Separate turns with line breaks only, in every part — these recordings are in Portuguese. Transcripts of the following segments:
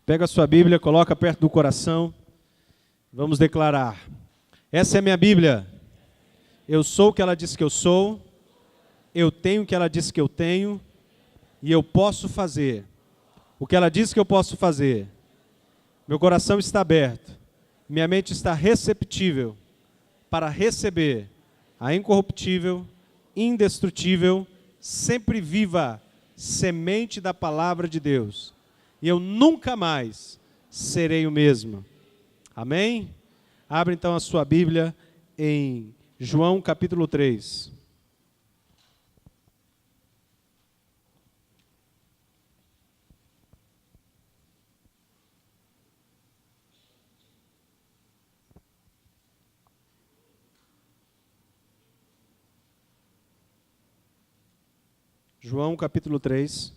Pega a sua Bíblia, coloca perto do coração. Vamos declarar. Essa é a minha Bíblia. Eu sou o que ela diz que eu sou. Eu tenho o que ela diz que eu tenho. E eu posso fazer o que ela diz que eu posso fazer. Meu coração está aberto. Minha mente está receptível para receber a incorruptível, indestrutível, sempre viva semente da palavra de Deus. E eu nunca mais serei o mesmo. Amém? Abre então a sua Bíblia em João capítulo 3. João capítulo 3.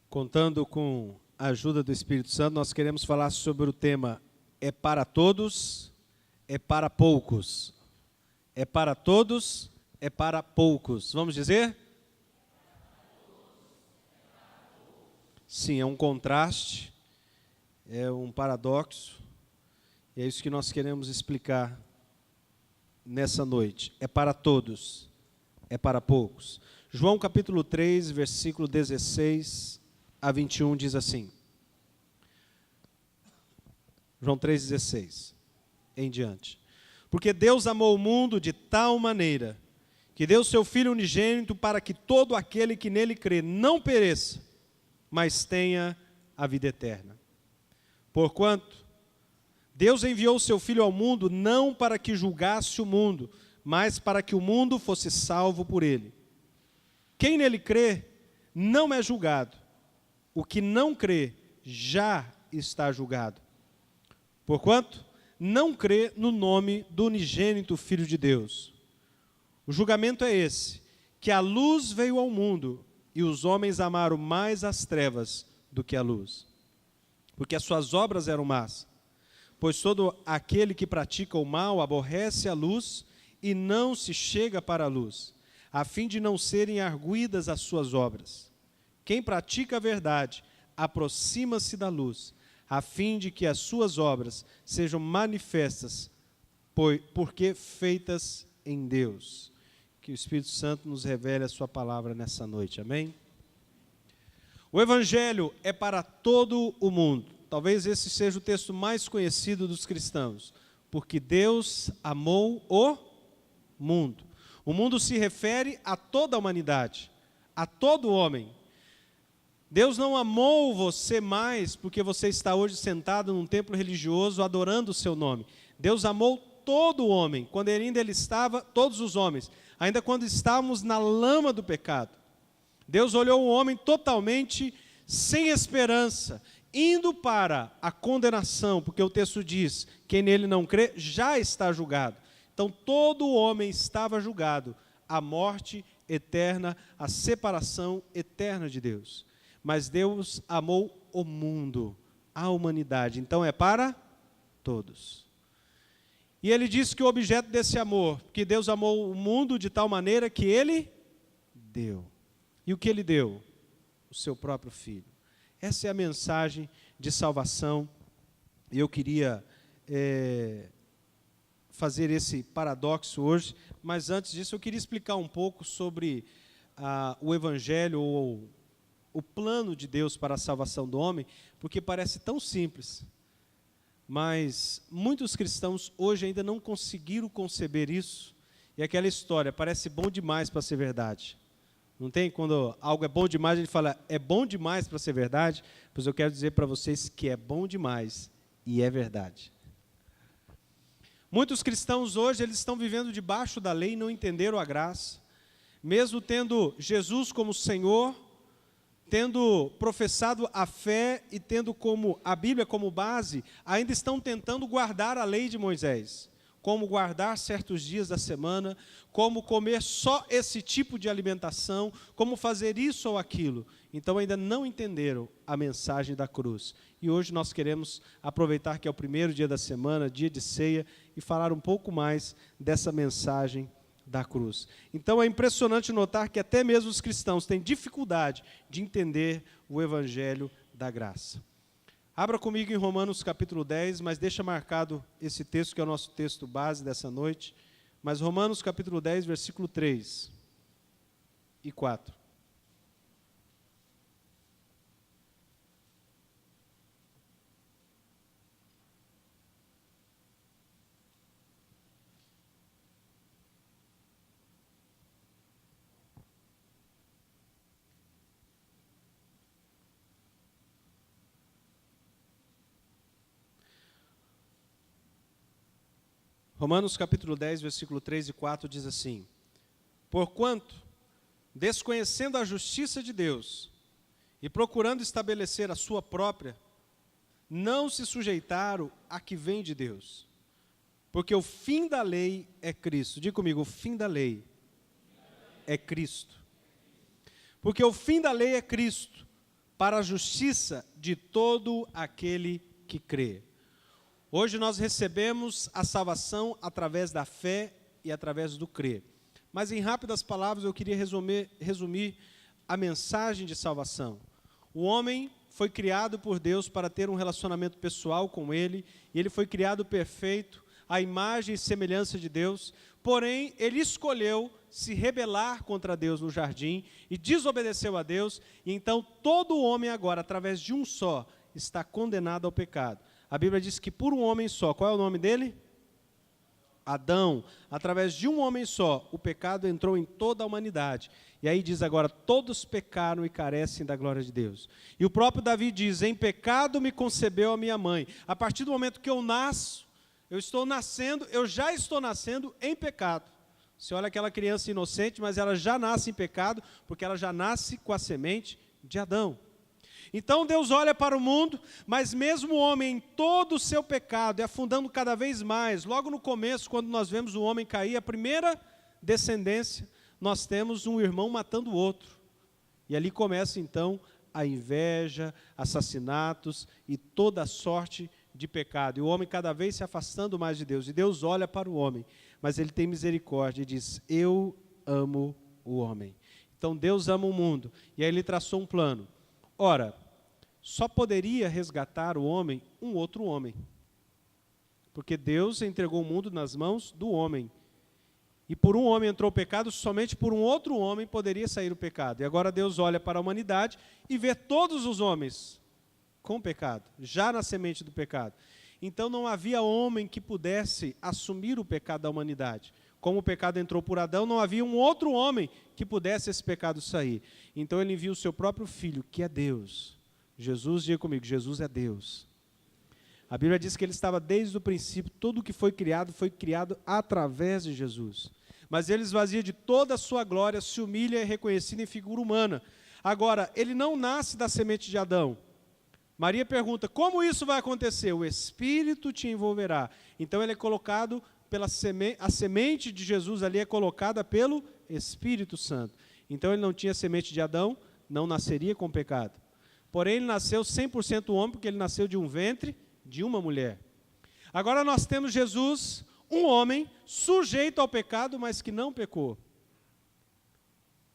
Contando com a ajuda do Espírito Santo, nós queremos falar sobre o tema é para todos, é para poucos. É para todos, é para poucos. Vamos dizer? Sim, é um contraste, é um paradoxo, e é isso que nós queremos explicar nessa noite. É para todos, é para poucos. João capítulo 3, versículo 16 a 21 diz assim. João 3,16 em diante. Porque Deus amou o mundo de tal maneira que deu seu Filho unigênito para que todo aquele que nele crê não pereça, mas tenha a vida eterna. Porquanto Deus enviou o seu Filho ao mundo não para que julgasse o mundo, mas para que o mundo fosse salvo por ele. Quem nele crê não é julgado. O que não crê já está julgado. Porquanto não crê no nome do unigênito Filho de Deus. O julgamento é esse, que a luz veio ao mundo e os homens amaram mais as trevas do que a luz, porque as suas obras eram más. Pois todo aquele que pratica o mal aborrece a luz e não se chega para a luz, a fim de não serem arguidas as suas obras. Quem pratica a verdade aproxima-se da luz, a fim de que as suas obras sejam manifestas, porque feitas em Deus. Que o Espírito Santo nos revele a sua palavra nessa noite, amém? O Evangelho é para todo o mundo. Talvez esse seja o texto mais conhecido dos cristãos. Porque Deus amou o mundo. O mundo se refere a toda a humanidade, a todo homem. Deus não amou você mais porque você está hoje sentado num templo religioso adorando o seu nome. Deus amou todo homem, quando ainda ele estava, todos os homens, ainda quando estávamos na lama do pecado. Deus olhou o homem totalmente sem esperança, indo para a condenação, porque o texto diz, quem nele não crê já está julgado. Então todo homem estava julgado, a morte eterna, a separação eterna de Deus. Mas Deus amou o mundo, a humanidade, então é para todos. E ele diz que o objeto desse amor, que Deus amou o mundo de tal maneira que ele deu. E o que ele deu? O seu próprio Filho. Essa é a mensagem de salvação. E eu queria fazer esse paradoxo hoje, mas antes disso eu queria explicar um pouco sobre o Evangelho, ou o plano de Deus para a salvação do homem, porque parece tão simples, mas muitos cristãos hoje ainda não conseguiram conceber isso, e aquela história, parece bom demais para ser verdade. Não tem? Quando algo é bom demais, a gente fala, é bom demais para ser verdade? Pois eu quero dizer para vocês que é bom demais, e é verdade. Muitos cristãos hoje, eles estão vivendo debaixo da lei e não entenderam a graça, mesmo tendo Jesus como Senhor, tendo professado a fé e tendo como a Bíblia como base, ainda estão tentando guardar a lei de Moisés. como guardar certos dias da semana, como comer só esse tipo de alimentação, como fazer isso ou aquilo. Então ainda não entenderam a mensagem da cruz. E hoje nós queremos aproveitar que é o primeiro dia da semana, dia de ceia, e falar um pouco mais dessa mensagem da cruz. Então é impressionante notar que até mesmo os cristãos têm dificuldade de entender o evangelho da graça. Abra comigo em Romanos capítulo 10, mas deixa marcado esse texto que é o nosso texto base dessa noite. Mas Romanos capítulo 10, versículo 3 e 4. Romanos capítulo 10, versículo 3 e 4 diz assim: Porquanto, desconhecendo a justiça de Deus e procurando estabelecer a sua própria, não se sujeitaram a que vem de Deus. Porque o fim da lei é Cristo. Diga comigo, o fim da lei é Cristo. Porque o fim da lei é Cristo, para a justiça de todo aquele que crê. Hoje nós recebemos a salvação através da fé e através do crer. Mas em rápidas palavras eu queria resumir a mensagem de salvação. O homem foi criado por Deus para ter um relacionamento pessoal com Ele, e ele foi criado perfeito, à imagem e semelhança de Deus, porém ele escolheu se rebelar contra Deus no jardim e desobedeceu a Deus, e então todo homem agora, através de um só, está condenado ao pecado. A Bíblia diz que por um homem só, qual é o nome dele? Adão. Através de um homem só, o pecado entrou em toda a humanidade. E aí diz agora, todos pecaram e carecem da glória de Deus. E o próprio Davi diz, em pecado me concebeu a minha mãe. A partir do momento que eu nasço, eu já estou nascendo em pecado. Você olha aquela criança inocente, mas ela já nasce em pecado, porque ela já nasce com a semente de Adão. Então Deus olha para o mundo, mas mesmo o homem em todo o seu pecado, e afundando cada vez mais, logo no começo, quando nós vemos o homem cair, a primeira descendência, nós temos um irmão matando o outro. E ali começa então a inveja, assassinatos e toda sorte de pecado. E o homem cada vez se afastando mais de Deus. E Deus olha para o homem, mas Ele tem misericórdia e diz, eu amo o homem. Então Deus ama o mundo. E aí Ele traçou um plano. Ora, só poderia resgatar o homem um outro homem. Porque Deus entregou o mundo nas mãos do homem. E por um homem entrou o pecado, somente por um outro homem poderia sair o pecado. E agora Deus olha para a humanidade e vê todos os homens com pecado, já na semente do pecado. Então não havia homem que pudesse assumir o pecado da humanidade. Como o pecado entrou por Adão, não havia um outro homem que pudesse esse pecado sair. Então Ele envia o seu próprio Filho, que é Deus. Jesus, diga comigo, Jesus é Deus. A Bíblia diz que Ele estava desde o princípio, tudo que foi criado através de Jesus. Mas Ele esvazia de toda a sua glória, se humilha e é reconhecido em figura humana. Agora, Ele não nasce da semente de Adão. Maria pergunta, como isso vai acontecer? O Espírito te envolverá. Então Ele é colocado a semente de Jesus ali é colocada pelo Espírito Santo. Então ele não tinha semente de Adão, não nasceria com pecado. Porém ele nasceu 100% homem, porque ele nasceu de um ventre de uma mulher. Agora nós temos Jesus, um homem, sujeito ao pecado, mas que não pecou.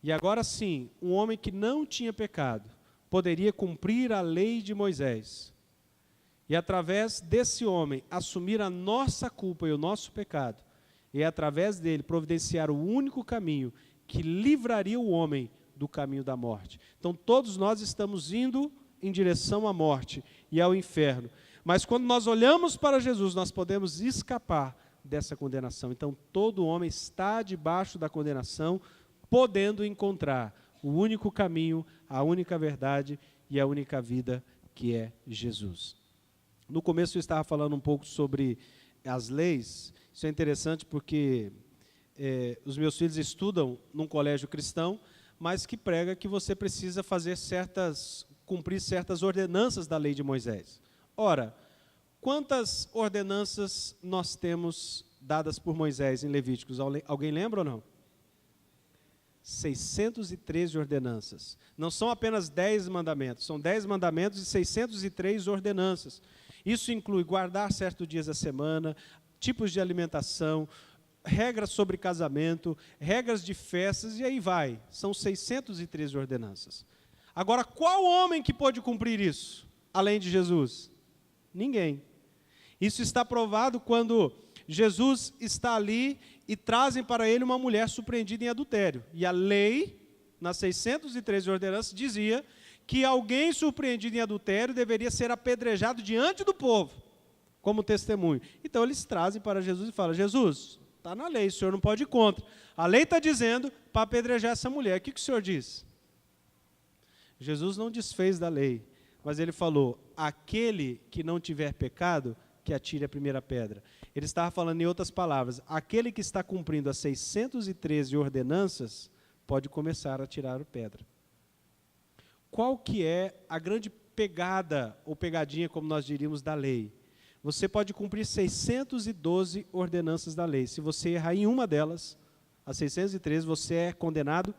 E agora sim, um homem que não tinha pecado, poderia cumprir a lei de Moisés. E através desse homem, assumir a nossa culpa e o nosso pecado. E através dele, providenciar o único caminho que livraria o homem do caminho da morte. Então todos nós estamos indo em direção à morte e ao inferno. Mas quando nós olhamos para Jesus, nós podemos escapar dessa condenação. Então todo homem está debaixo da condenação, podendo encontrar o único caminho, a única verdade e a única vida, que é Jesus. No começo eu estava falando um pouco sobre as leis. Isso é interessante porque os meus filhos estudam num colégio cristão, mas que prega que você precisa cumprir certas ordenanças da lei de Moisés. Ora, quantas ordenanças nós temos dadas por Moisés em Levíticos? Alguém lembra ou não? 613 ordenanças. Não são apenas 10 mandamentos, são 10 mandamentos e 603 ordenanças. Isso inclui guardar certos dias da semana, tipos de alimentação, regras sobre casamento, regras de festas, e aí vai. São 613 ordenanças. Agora, qual homem que pôde cumprir isso, além de Jesus? Ninguém. Isso está provado quando Jesus está ali e trazem para ele uma mulher surpreendida em adultério. E a lei, nas 613 ordenanças, dizia que alguém surpreendido em adultério deveria ser apedrejado diante do povo, como testemunho. Então eles trazem para Jesus e falam: Jesus, está na lei, o senhor não pode ir contra. A lei está dizendo para apedrejar essa mulher. O que o senhor diz? Jesus não desfez da lei, mas ele falou: aquele que não tiver pecado, que atire a primeira pedra. Ele estava falando em outras palavras: aquele que está cumprindo as 613 ordenanças, pode começar a tirar a pedra. Qual que é a grande pegada, ou pegadinha, como nós diríamos, da lei? Você pode cumprir 612 ordenanças da lei. Se você errar em uma delas, as 613, você é condenado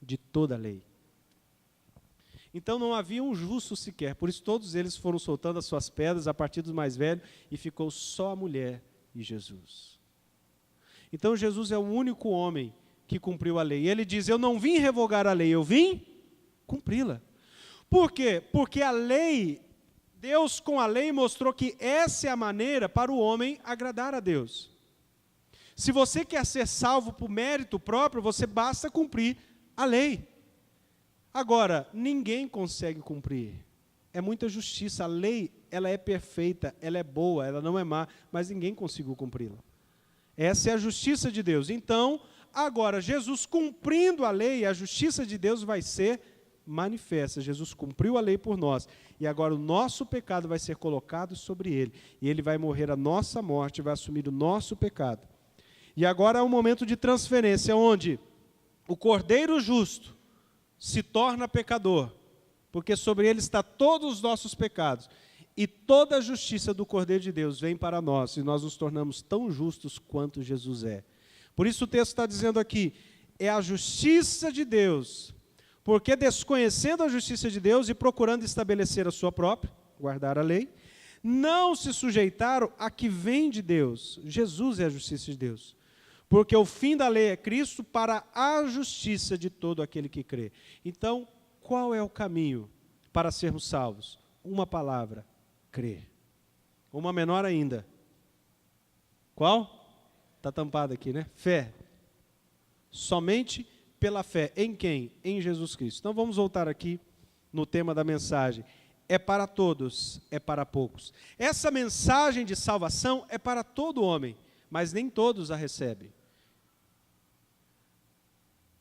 de toda a lei. Então não havia um justo sequer, por isso todos eles foram soltando as suas pedras a partir dos mais velhos, e ficou só a mulher e Jesus. Então Jesus é o único homem que cumpriu a lei. E ele diz: eu não vim revogar a lei, eu vim cumpri-la. Por quê? Porque a lei, Deus com a lei mostrou que essa é a maneira para o homem agradar a Deus. Se você quer ser salvo por mérito próprio, você basta cumprir a lei. Agora, ninguém consegue cumprir. É muita justiça. A lei, ela é perfeita, ela é boa, ela não é má, mas ninguém conseguiu cumpri-la. Essa é a justiça de Deus. Então, agora, Jesus cumprindo a lei, a justiça de Deus vai ser manifesta. Jesus cumpriu a lei por nós. E agora o nosso pecado vai ser colocado sobre ele. E ele vai morrer a nossa morte, vai assumir o nosso pecado. E agora é um momento de transferência, onde o Cordeiro justo se torna pecador, porque sobre ele está todos os nossos pecados, e toda a justiça do Cordeiro de Deus vem para nós, e nós nos tornamos tão justos quanto Jesus é. Por isso o texto está dizendo aqui: é a justiça de Deus, porque desconhecendo a justiça de Deus e procurando estabelecer a sua própria, guardar a lei, não se sujeitaram a que vem de Deus. Jesus é a justiça de Deus. Porque o fim da lei é Cristo para a justiça de todo aquele que crê. Então, qual é o caminho para sermos salvos? Uma palavra: crer. Uma menor ainda. Qual? Está tampada aqui, né? Fé. Somente pela fé. Em quem? Em Jesus Cristo. Então vamos voltar aqui no tema da mensagem. É para todos, é para poucos. Essa mensagem de salvação é para todo homem, mas nem todos a recebem.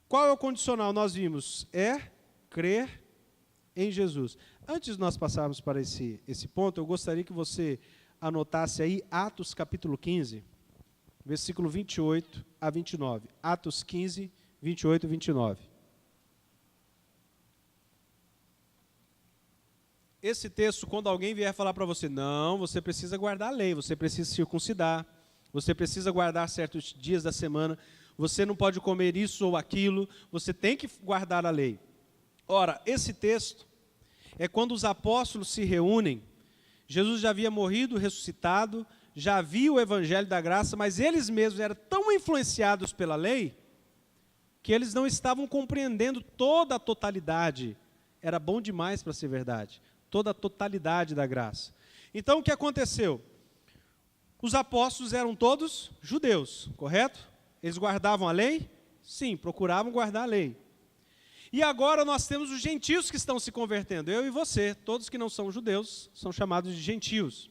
Qual é o condicional? Nós vimos: é crer em Jesus. Antes de nós passarmos para esse ponto, eu gostaria que você anotasse aí Atos capítulo 15, versículo 28 a 29. Atos 15, 28 e 29. Esse texto, quando alguém vier falar para você: não, você precisa guardar a lei, você precisa circuncidar, você precisa guardar certos dias da semana, você não pode comer isso ou aquilo, você tem que guardar a lei. Ora, esse texto é quando os apóstolos se reúnem. Jesus já havia morrido, ressuscitado, já havia o evangelho da graça, mas eles mesmos eram tão influenciados pela lei, que eles não estavam compreendendo toda a totalidade. Era bom demais para ser verdade. Toda a totalidade da graça. Então o que aconteceu? Os apóstolos eram todos judeus, correto? Eles guardavam a lei? Sim, procuravam guardar a lei. E agora nós temos os gentios que estão se convertendo, eu e você, todos que não são judeus, são chamados de gentios.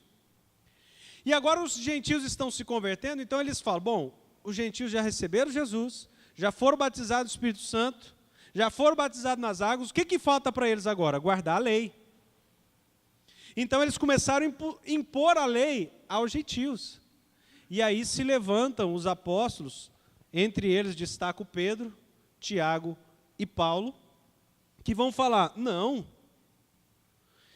E agora os gentios estão se convertendo, então eles falam: bom, os gentios já receberam Jesus, já foram batizados no Espírito Santo, já foram batizados nas águas, o que falta para eles agora? Guardar a lei. Então eles começaram a impor a lei aos gentios. E aí se levantam os apóstolos, entre eles destaca o Pedro, Tiago e Paulo, que vão falar: não,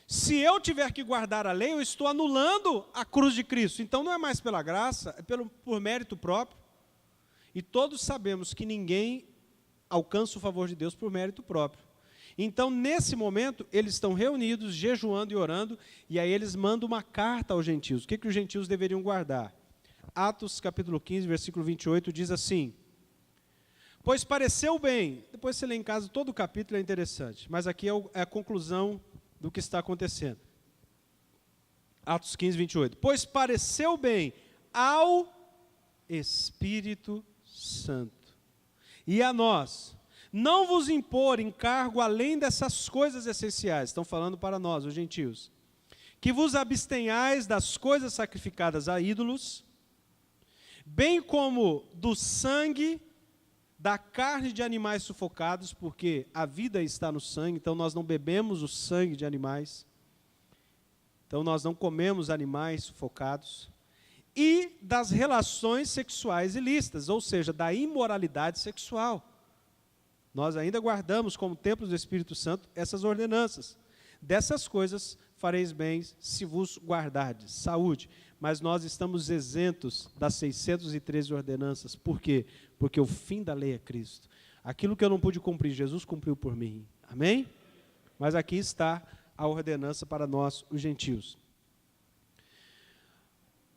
Se eu tiver que guardar a lei, eu estou anulando a cruz de Cristo. Então não é mais pela graça, é por mérito próprio. E todos sabemos que ninguém alcança o favor de Deus por mérito próprio. Então, nesse momento, eles estão reunidos, jejuando e orando, e aí eles mandam uma carta aos gentios. O que os gentios deveriam guardar? Atos capítulo 15, versículo 28, diz assim: pois pareceu bem, depois você lê em casa todo o capítulo, é interessante, mas aqui é a conclusão do que está acontecendo. Atos 15, 28. Pois pareceu bem ao Espírito Santo e a nós não vos impor encargo além dessas coisas essenciais, estão falando para nós, os gentios, que vos abstenhais das coisas sacrificadas a ídolos, bem como do sangue, da carne de animais sufocados, porque a vida está no sangue, então nós não bebemos o sangue de animais, então nós não comemos animais sufocados, e das relações sexuais ilícitas, ou seja, da imoralidade sexual. Nós ainda guardamos como templos do Espírito Santo essas ordenanças. Dessas coisas fareis bem se vos guardardes. Saúde. Mas nós estamos isentos das 613 ordenanças. Por quê? Porque o fim da lei é Cristo. Aquilo que eu não pude cumprir, Jesus cumpriu por mim. Amém? Mas aqui está a ordenança para nós, os gentios.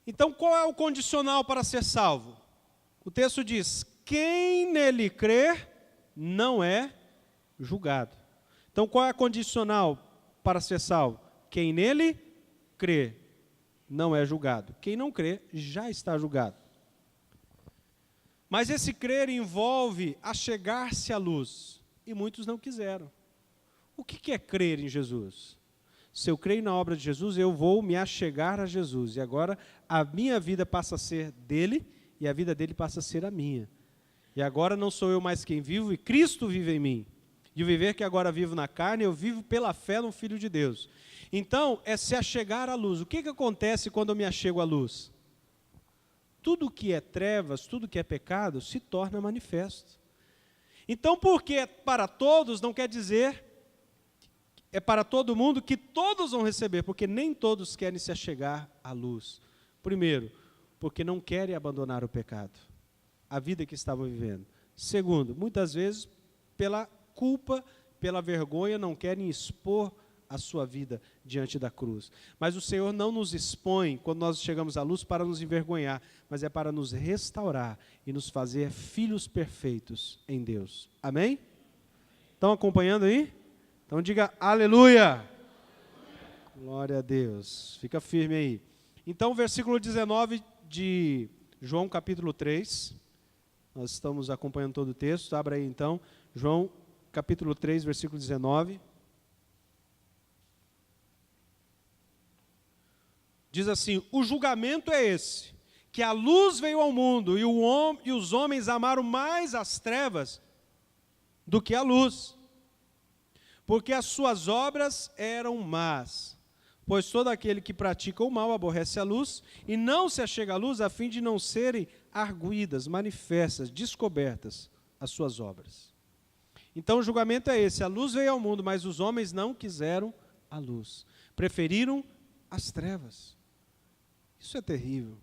Então, qual é o condicional para ser salvo? O texto diz: quem nele crer não é julgado. Então, qual é a condicional para ser salvo? Quem nele crê não é julgado. Quem não crê já está julgado. Mas esse crer envolve achegar-se à luz. E muitos não quiseram. O que é crer em Jesus? Se eu creio na obra de Jesus, eu vou me achegar a Jesus. E agora a minha vida passa a ser dele e a vida dele passa a ser a minha. E agora não sou eu mais quem vivo, e Cristo vive em mim. E o viver que agora vivo na carne, eu vivo pela fé no Filho de Deus. Então, é se achegar à luz. O que acontece quando eu me achego à luz? Tudo que é trevas, tudo que é pecado, se torna manifesto. Então, porque é para todos, não quer dizer, é para todo mundo que todos vão receber, porque nem todos querem se achegar à luz. Primeiro, porque não querem abandonar o pecado, a vida que estavam vivendo. Segundo, muitas vezes, pela culpa, pela vergonha, não querem expor a sua vida diante da cruz. Mas o Senhor não nos expõe, quando nós chegamos à luz, para nos envergonhar, mas é para nos restaurar e nos fazer filhos perfeitos em Deus. Amém? Estão acompanhando aí? Então diga aleluia! Glória a Deus. Fica firme aí. Então, versículo 19 de João capítulo 3. Nós estamos acompanhando todo o texto. Abra aí então. João capítulo 3, versículo 19. Diz assim: o julgamento é esse, que a luz veio ao mundo e os homens amaram mais as trevas do que a luz, porque as suas obras eram más. Pois todo aquele que pratica o mal aborrece a luz e não se achega à luz, a fim de não serem arguidas, manifestas, descobertas as suas obras. Então o julgamento é esse: a luz veio ao mundo, mas os homens não quiseram a luz, preferiram as trevas. Isso é terrível.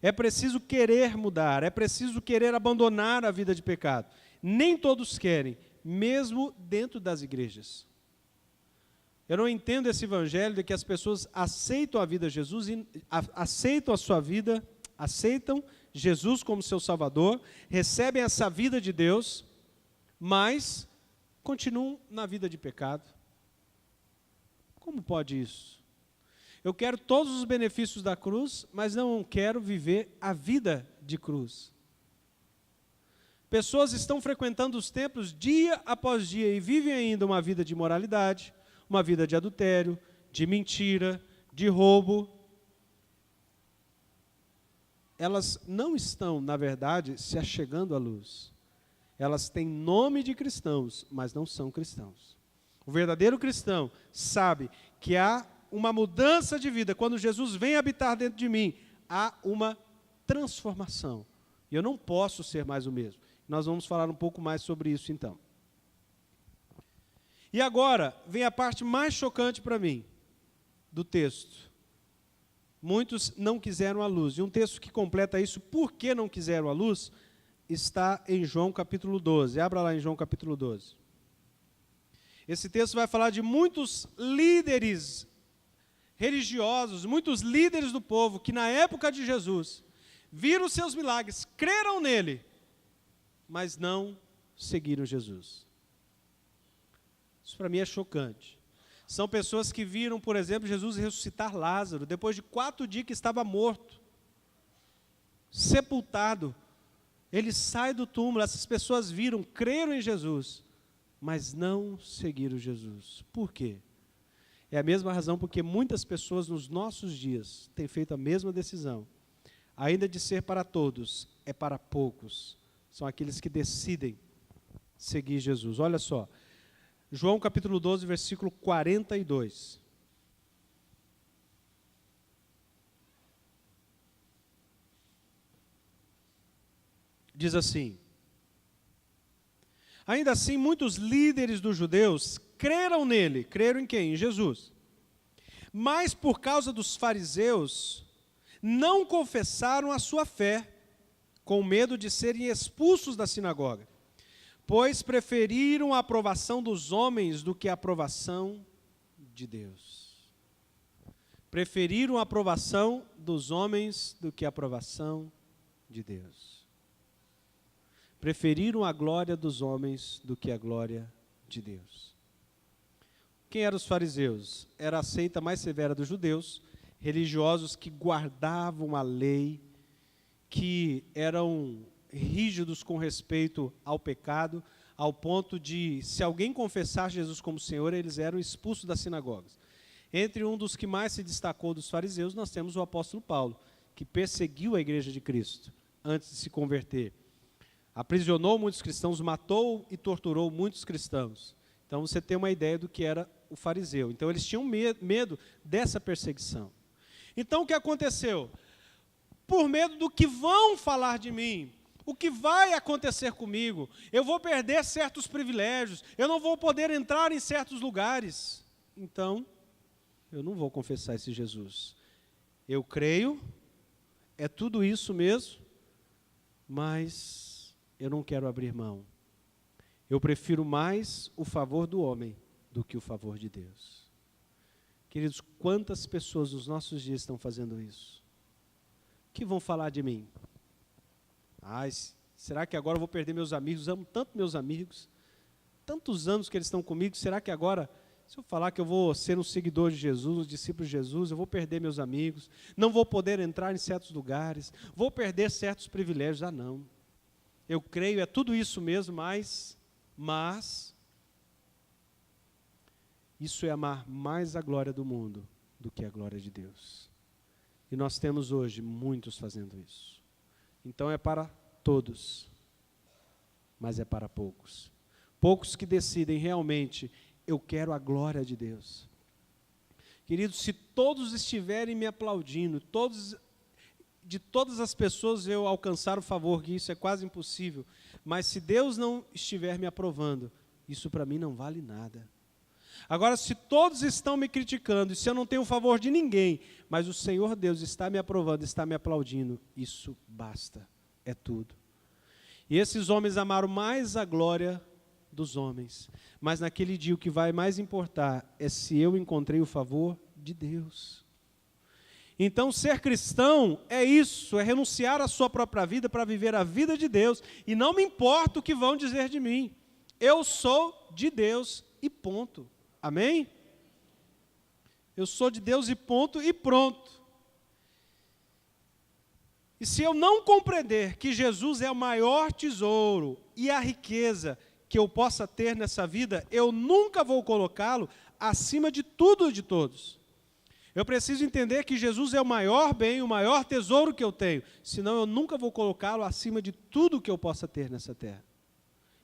É preciso querer mudar, é preciso querer abandonar a vida de pecado. Nem todos querem, mesmo dentro das igrejas. Eu não entendo esse evangelho de que as pessoas aceitam a vida de Jesus, aceitam a sua vida, aceitam Jesus como seu Salvador, recebem essa vida de Deus, mas continuam na vida de pecado. Como pode isso? Eu quero todos os benefícios da cruz, mas não quero viver a vida de cruz. Pessoas estão frequentando os templos dia após dia e vivem ainda uma vida de imoralidade, uma vida de adultério, de mentira, de roubo. Elas não estão, na verdade, se achegando à luz. Elas têm nome de cristãos, mas não são cristãos. O verdadeiro cristão sabe que há uma mudança de vida. Quando Jesus vem habitar dentro de mim, há uma transformação. E eu não posso ser mais o mesmo. Nós vamos falar um pouco mais sobre isso então. E agora, vem a parte mais chocante para mim. do texto. Muitos não quiseram a luz. E um texto que completa isso, por que não quiseram a luz, está em João capítulo 12. Abra lá em João capítulo 12. Esse texto vai falar de muitos líderes religiosos, muitos líderes do povo, que na época de Jesus, viram seus milagres, creram nele, mas não seguiram Jesus. Isso para mim é chocante. São pessoas que viram, por exemplo, Jesus ressuscitar Lázaro, depois de 4 dias que estava morto, sepultado. Ele sai do túmulo, essas pessoas viram, creram em Jesus, mas não seguiram Jesus. Por quê? É a mesma razão porque muitas pessoas nos nossos dias têm feito a mesma decisão. Ainda de ser para todos, é para poucos. São aqueles que decidem seguir Jesus. Olha só, João capítulo 12, versículo 42. Diz assim: ainda assim, muitos líderes dos judeus creram nele. Creram em quem? Em Jesus. Mas por causa dos fariseus, não confessaram a sua fé, com medo de serem expulsos da sinagoga, pois preferiram a aprovação dos homens do que a aprovação de Deus. Preferiram a aprovação dos homens do que a aprovação de Deus. Preferiram a glória dos homens do que a glória de Deus. Quem eram os fariseus? Era a seita mais severa dos judeus, religiosos que guardavam a lei, que eram rígidos com respeito ao pecado, ao ponto de, se alguém confessasse Jesus como Senhor, eles eram expulsos das sinagogas. Entre um dos que mais se destacou dos fariseus, nós temos o apóstolo Paulo, que perseguiu a igreja de Cristo antes de se converter. Aprisionou muitos cristãos, matou e torturou muitos cristãos. Então você tem uma ideia do que era o fariseu. Então eles tinham medo dessa perseguição. Então o que aconteceu? Por medo do que vão falar de mim, o que vai acontecer comigo, eu vou perder certos privilégios, eu não vou poder entrar em certos lugares. Então, eu não vou confessar esse Jesus. Eu creio, é tudo isso mesmo, mas eu não quero abrir mão. Eu prefiro mais o favor do homem do que o favor de Deus. Queridos, quantas pessoas nos nossos dias estão fazendo isso? O que vão falar de mim? Será que agora eu vou perder meus amigos? Amo tanto meus amigos. Tantos anos que eles estão comigo, será que agora, se eu falar que eu vou ser um seguidor de Jesus, um discípulo de Jesus, eu vou perder meus amigos, não vou poder entrar em certos lugares, vou perder certos privilégios? Ah, não. Eu creio, é tudo isso mesmo, mas isso é amar mais a glória do mundo do que a glória de Deus. E nós temos hoje muitos fazendo isso. Então é para todos, mas é para poucos. Poucos que decidem realmente, eu quero a glória de Deus. Queridos, se todos estiverem me aplaudindo, de todas as pessoas eu alcançar o favor, que isso é quase impossível, mas se Deus não estiver me aprovando, isso para mim não vale nada. Agora, se todos estão me criticando, e se eu não tenho o favor de ninguém, mas o Senhor Deus está me aprovando, está me aplaudindo, isso basta, é tudo. E esses homens amaram mais a glória dos homens, mas naquele dia o que vai mais importar é se eu encontrei o favor de Deus. Então, ser cristão é isso, é renunciar à sua própria vida para viver a vida de Deus, e não me importa o que vão dizer de mim, eu sou de Deus e ponto. Amém? Eu sou de Deus e ponto e pronto. E se eu não compreender que Jesus é o maior tesouro e a riqueza que eu possa ter nessa vida, eu nunca vou colocá-lo acima de tudo e de todos. Eu preciso entender que Jesus é o maior bem, o maior tesouro que eu tenho, senão eu nunca vou colocá-lo acima de tudo que eu possa ter nessa terra.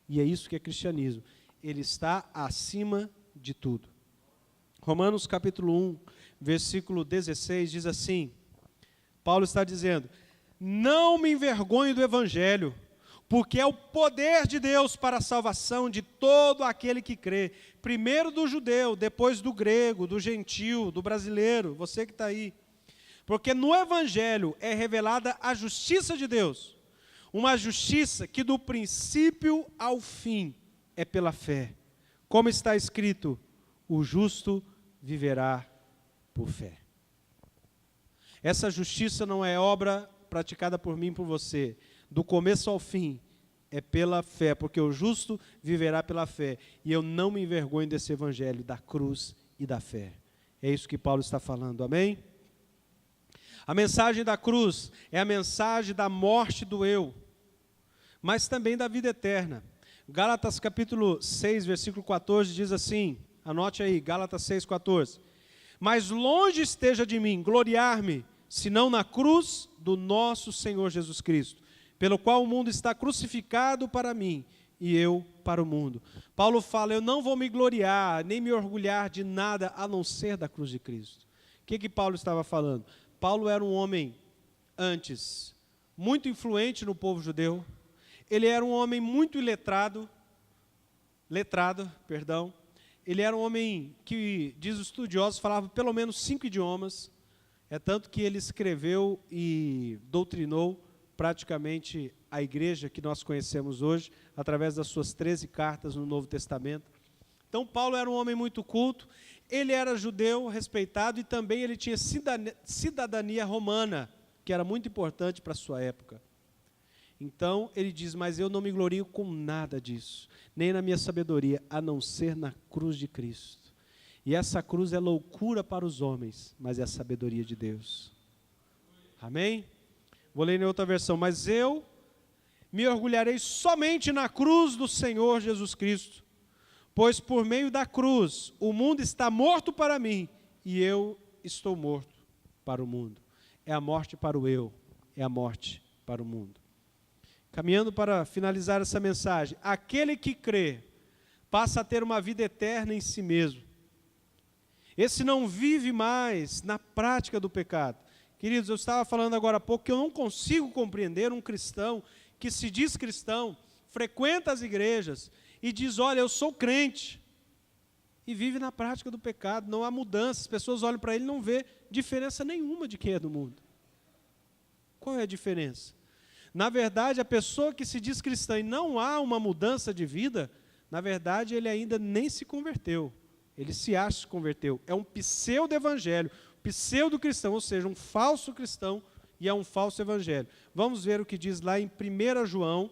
E é isso que é cristianismo. Ele está acima de tudo. Romanos capítulo 1, versículo 16, diz assim, Paulo está dizendo, não me envergonho do evangelho, porque é o poder de Deus para a salvação de todo aquele que crê, primeiro do judeu, depois do grego, do gentil, do brasileiro, você que está aí. Porque no Evangelho é revelada a justiça de Deus, uma justiça que do princípio ao fim é pela fé. Como está escrito, o justo viverá por fé. Essa justiça não é obra praticada por mim e por você, do começo ao fim, é pela fé, porque o justo viverá pela fé, e eu não me envergonho desse evangelho, da cruz e da fé. É isso que Paulo está falando, amém? A mensagem da cruz é a mensagem da morte do eu, mas também da vida eterna. Gálatas capítulo 6, versículo 14 diz assim, anote aí, Gálatas 6, 14. Mas longe esteja de mim gloriar-me, senão na cruz do nosso Senhor Jesus Cristo, pelo qual o mundo está crucificado para mim e eu para o mundo. Paulo fala, eu não vou me gloriar, nem me orgulhar de nada, a não ser da cruz de Cristo. O que Paulo estava falando? Paulo era um homem, antes, muito influente no povo judeu. Ele era um homem muito letrado. Ele era um homem que, diz os estudiosos, falava pelo menos 5 idiomas. É tanto que ele escreveu e doutrinou praticamente a igreja que nós conhecemos hoje, através das suas 13 cartas no Novo Testamento. Então, Paulo era um homem muito culto, ele era judeu, respeitado, e também ele tinha cidadania romana, que era muito importante para a sua época. Então, ele diz, mas eu não me glorio com nada disso, nem na minha sabedoria, a não ser na cruz de Cristo. E essa cruz é loucura para os homens, mas é a sabedoria de Deus. Amém? Vou ler em outra versão. Mas eu me orgulharei somente na cruz do Senhor Jesus Cristo, pois por meio da cruz o mundo está morto para mim e eu estou morto para o mundo. É a morte para o eu, é a morte para o mundo. Caminhando para finalizar essa mensagem, aquele que crê passa a ter uma vida eterna em si mesmo. Esse não vive mais na prática do pecado. Queridos, eu estava falando agora há pouco que eu não consigo compreender um cristão que se diz cristão, frequenta as igrejas e diz, olha, eu sou crente, e vive na prática do pecado, não há mudança, as pessoas olham para ele e não vê diferença nenhuma de quem é do mundo. Qual é a diferença? Na verdade, a pessoa que se diz cristã e não há uma mudança de vida, na verdade, ele ainda nem se converteu. Ele se acha que se converteu. É um pseudo-evangelho, pseudo-cristão, ou seja, um falso cristão e é um falso evangelho. Vamos ver o que diz lá em 1 João,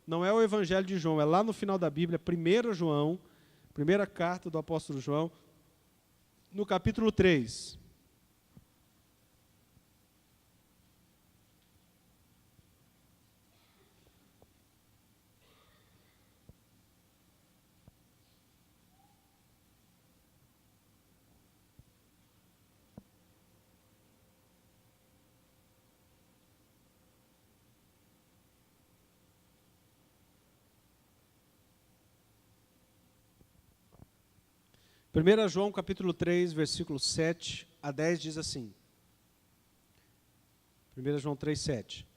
não é o evangelho de João, é lá no final da Bíblia, 1 João, primeira carta do apóstolo João, no capítulo 3. Primeira João capítulo 3, versículo 7 a 10 diz assim. 1 João 3, 7.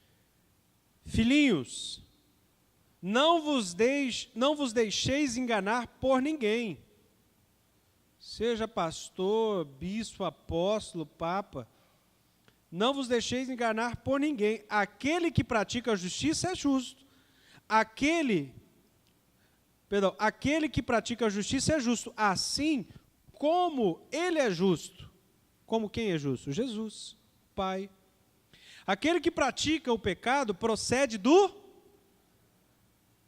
Filhinhos, não vos deixeis enganar por ninguém. Seja pastor, bispo, apóstolo, papa. Não vos deixeis enganar por ninguém. Aquele que pratica a justiça é justo. Aquele que pratica a justiça é justo, assim como ele é justo. Como quem é justo? Jesus, Pai. Aquele que pratica o pecado procede do...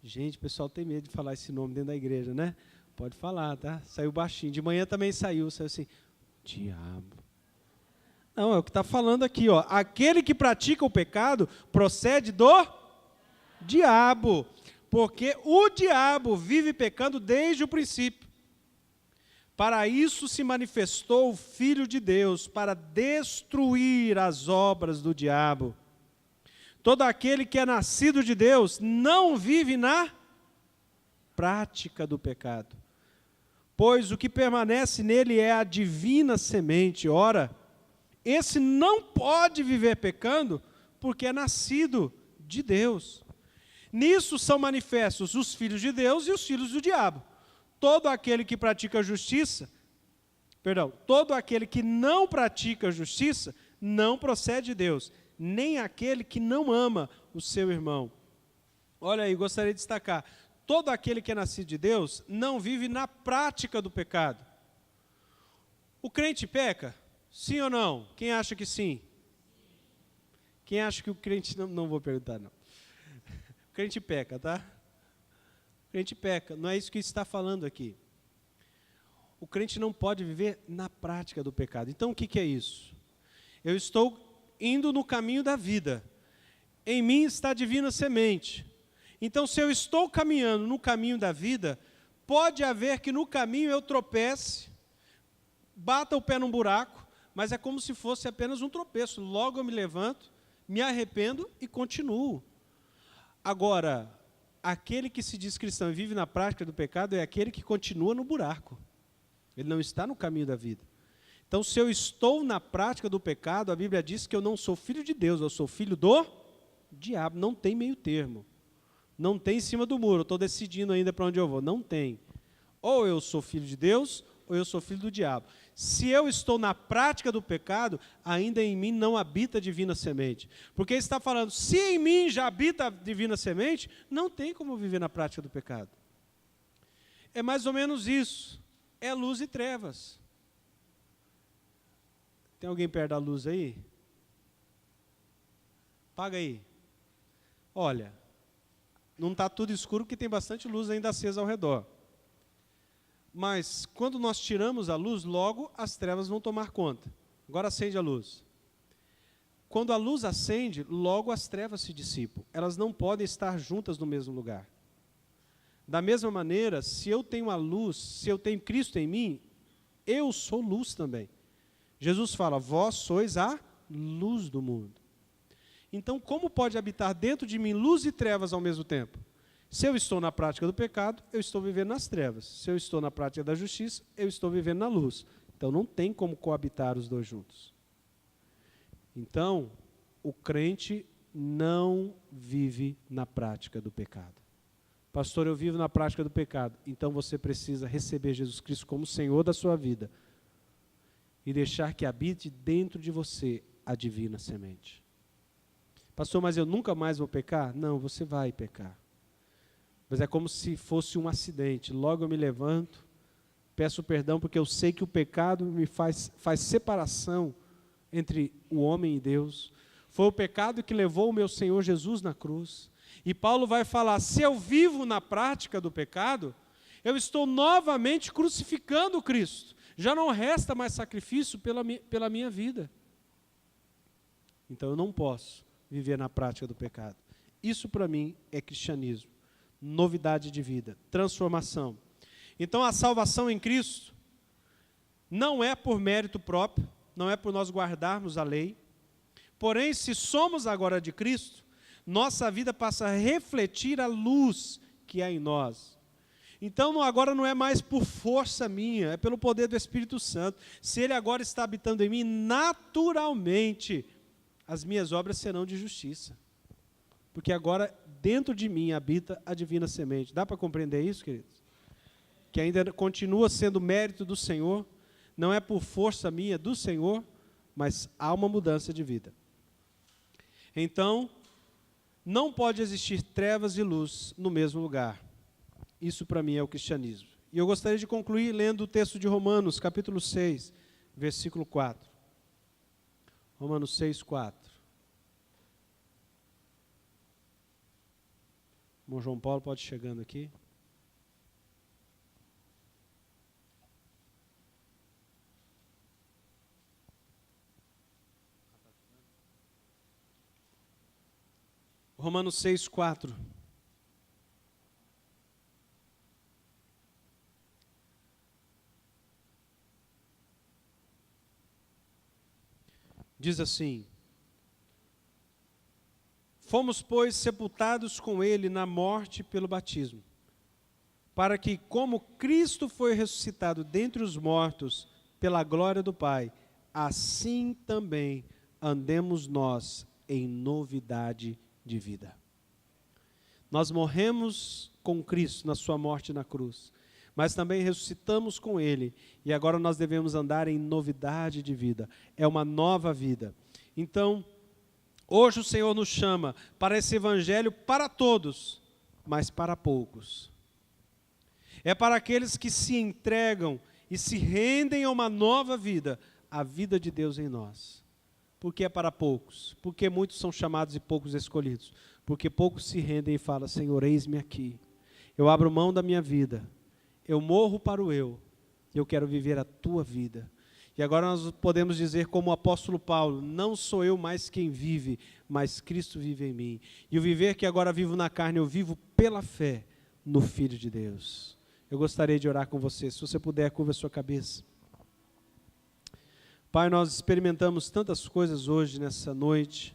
Gente, o pessoal tem medo de falar esse nome dentro da igreja, né? Pode falar, tá? Saiu baixinho. De manhã também saiu assim, diabo. Não, é o que está falando aqui, ó. Aquele que pratica o pecado procede do diabo. Porque o diabo vive pecando desde o princípio. Para isso se manifestou o Filho de Deus, para destruir as obras do diabo. Todo aquele que é nascido de Deus não vive na prática do pecado. Pois o que permanece nele é a divina semente. Ora, esse não pode viver pecando, porque é nascido de Deus. Nisso são manifestos os filhos de Deus e os filhos do diabo. Todo aquele que pratica justiça, todo aquele que não pratica justiça, não procede de Deus, nem aquele que não ama o seu irmão. Olha aí, gostaria de destacar, todo aquele que é nascido de Deus não vive na prática do pecado. O crente peca? Sim ou não? Quem acha que sim? Quem acha que o crente... Não vou perguntar, não. O crente peca, tá? O crente peca, não é isso que está falando aqui. O crente não pode viver na prática do pecado. Então, o que é isso? Eu estou indo no caminho da vida. Em mim está a divina semente. Então, se eu estou caminhando no caminho da vida, pode haver que no caminho eu tropece, bata o pé num buraco, mas é como se fosse apenas um tropeço. Logo eu me levanto, me arrependo e continuo. Agora, aquele que se diz cristão e vive na prática do pecado é aquele que continua no buraco. Ele não está no caminho da vida. Então, se eu estou na prática do pecado, a Bíblia diz que eu não sou filho de Deus, eu sou filho do diabo. Não tem meio termo. Não tem em cima do muro, eu estou decidindo ainda para onde eu vou. Não tem. Ou eu sou filho de Deus, ou eu sou filho do diabo. Se eu estou na prática do pecado, ainda em mim não habita a divina semente. Porque ele está falando, se em mim já habita a divina semente, não tem como viver na prática do pecado. É mais ou menos isso. É luz e trevas. Tem alguém perto da luz aí? Paga aí. Olha, não está tudo escuro porque tem bastante luz ainda acesa ao redor. Mas, quando nós tiramos a luz, logo as trevas vão tomar conta. Agora acende a luz. Quando a luz acende, logo as trevas se dissipam. Elas não podem estar juntas no mesmo lugar. Da mesma maneira, se eu tenho a luz, se eu tenho Cristo em mim, eu sou luz também. Jesus fala, vós sois a luz do mundo. Então, como pode habitar dentro de mim luz e trevas ao mesmo tempo? Se eu estou na prática do pecado, eu estou vivendo nas trevas. Se eu estou na prática da justiça, eu estou vivendo na luz. Então, não tem como coabitar os dois juntos. Então, o crente não vive na prática do pecado. Pastor, eu vivo na prática do pecado. Então, você precisa receber Jesus Cristo como Senhor da sua vida e deixar que habite dentro de você a divina semente. Pastor, mas eu nunca mais vou pecar? Não, você vai pecar. Mas é como se fosse um acidente. Logo eu me levanto, peço perdão, porque eu sei que o pecado me faz separação entre o homem e Deus. Foi o pecado que levou o meu Senhor Jesus na cruz. E Paulo vai falar, se eu vivo na prática do pecado, eu estou novamente crucificando Cristo. Já não resta mais sacrifício pela minha vida. Então eu não posso viver na prática do pecado. Isso para mim é cristianismo. Novidade de vida, transformação. Então a salvação em Cristo não é por mérito próprio, não é por nós guardarmos a lei. Porém, se somos agora de Cristo, nossa vida passa a refletir a luz que há em nós. Então agora não é mais por força minha, é pelo poder do Espírito Santo. Se Ele agora está habitando em mim, naturalmente as minhas obras serão de justiça. Porque agora dentro de mim habita a divina semente. Dá para compreender isso, queridos? Que ainda continua sendo mérito do Senhor, não é por força minha, do Senhor, mas há uma mudança de vida. Então, não pode existir trevas e luz no mesmo lugar. Isso para mim é o cristianismo. E eu gostaria de concluir lendo o texto de Romanos, capítulo 6, versículo 4. Romanos 6, 4. O irmão João Paulo pode ir chegando aqui. Romanos 6, 4. Diz assim: fomos, pois, sepultados com ele na morte pelo batismo, para que, como Cristo foi ressuscitado dentre os mortos pela glória do Pai, assim também andemos nós em novidade de vida. Nós morremos com Cristo na sua morte na cruz, mas também ressuscitamos com Ele, e agora nós devemos andar em novidade de vida. É uma nova vida. Então, hoje o Senhor nos chama para esse evangelho para todos, mas para poucos. É para aqueles que se entregam e se rendem a uma nova vida, a vida de Deus em nós. Por que é para poucos? Porque muitos são chamados e poucos escolhidos. Porque poucos se rendem e falam: Senhor, eis-me aqui. Eu abro mão da minha vida. Eu morro para o eu quero viver a tua vida. E agora nós podemos dizer como o apóstolo Paulo: não sou eu mais quem vive, mas Cristo vive em mim. E o viver que agora vivo na carne, eu vivo pela fé no Filho de Deus. Eu gostaria de orar com você. Se você puder, curva a sua cabeça. Pai, nós experimentamos tantas coisas hoje, nessa noite.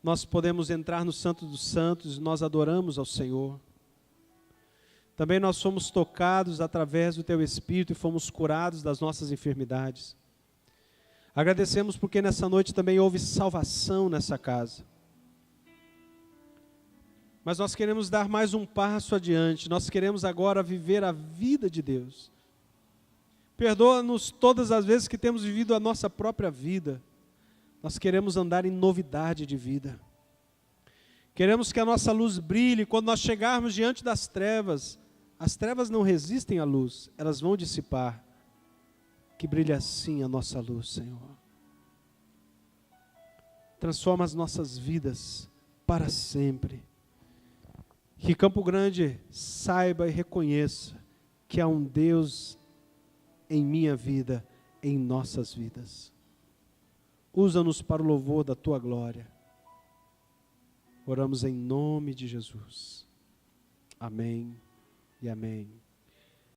Nós podemos entrar no Santo dos Santos e nós adoramos ao Senhor. Também nós fomos tocados através do Teu Espírito e fomos curados das nossas enfermidades. Agradecemos porque nessa noite também houve salvação nessa casa. Mas nós queremos dar mais um passo adiante. Nós queremos agora viver a vida de Deus. Perdoa-nos todas as vezes que temos vivido a nossa própria vida. Nós queremos andar em novidade de vida. Queremos que a nossa luz brilhe quando nós chegarmos diante das trevas. As trevas não resistem à luz, elas vão dissipar. Que brilhe assim a nossa luz, Senhor. Transforma as nossas vidas para sempre. Que Campo Grande saiba e reconheça que há um Deus em minha vida, em nossas vidas. Usa-nos para o louvor da Tua glória. Oramos em nome de Jesus. Amém e amém.